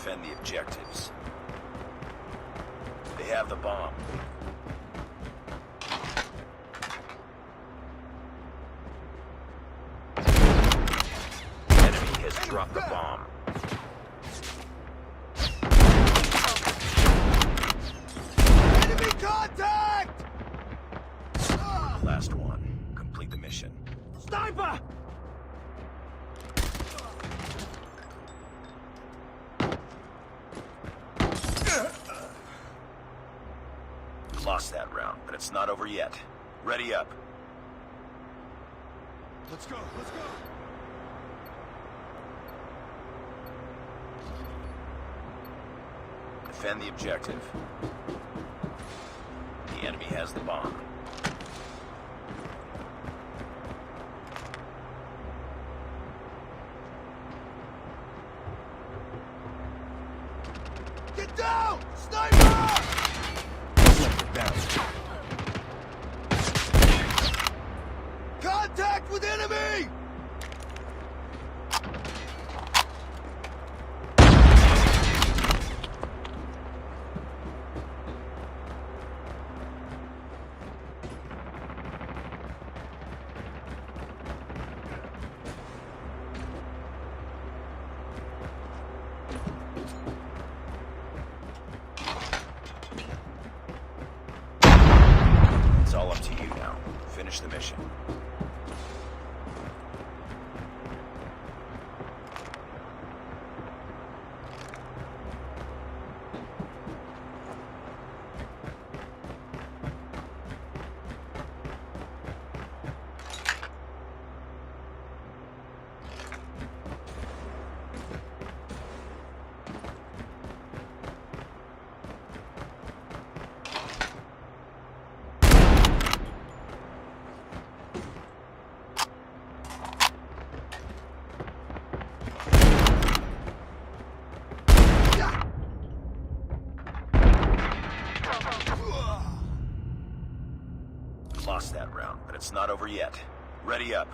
Defend the objectives. They have the bomb. Enemy has dropped the bomb. Enemy contact! Last one. Complete the mission. Sniper! Lost that round, but it's not over yet. Ready up. Let's go, let's go! Defend the objective. The enemy has the bomb. Get down! Sniper! Down. Contact with enemy! It's all up to you now. Finish the mission. Lost that round, but it's not over yet. Ready up.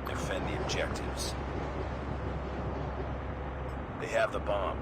Defend the objectives. They have the bomb.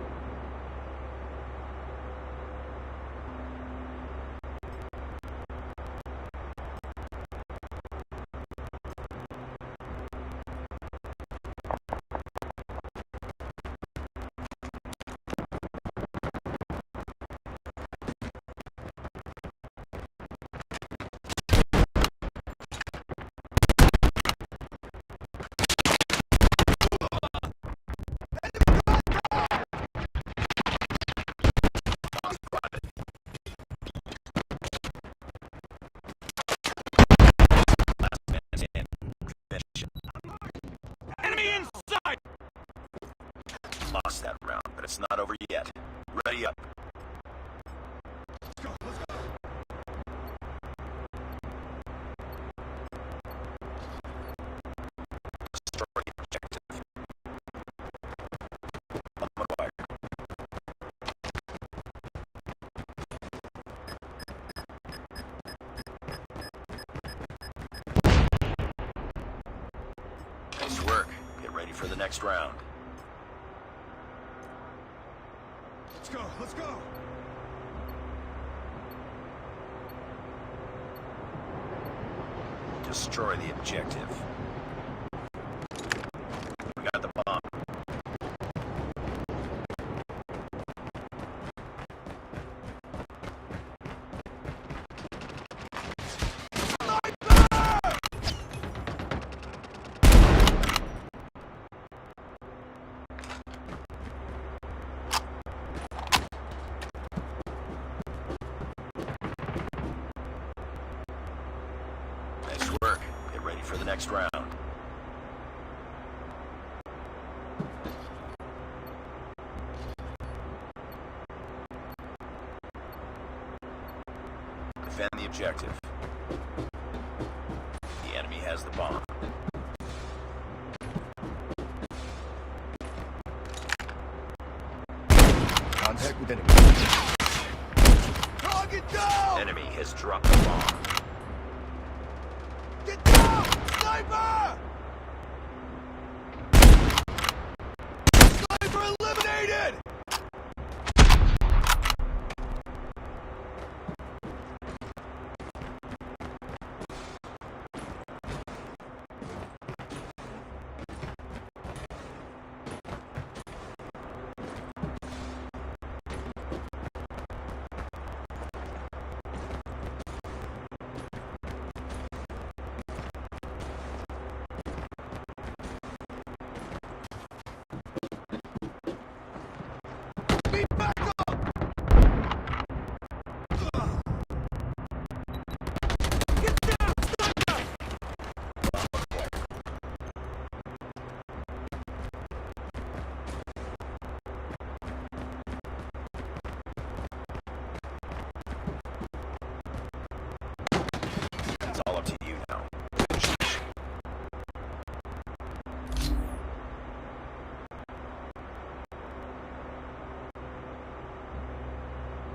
Lost that round, but it's not over yet. Ready up. Let's go, let's go! Destroy the objective. Acquired. Nice work. Get ready for the next round. Let's go, let's go! Destroy the objective. We got the bomb. Nice work. Get ready for the next round. Defend the objective. The enemy has the bomb. Contact with enemy. Target down! Enemy has dropped the bomb. Sniper!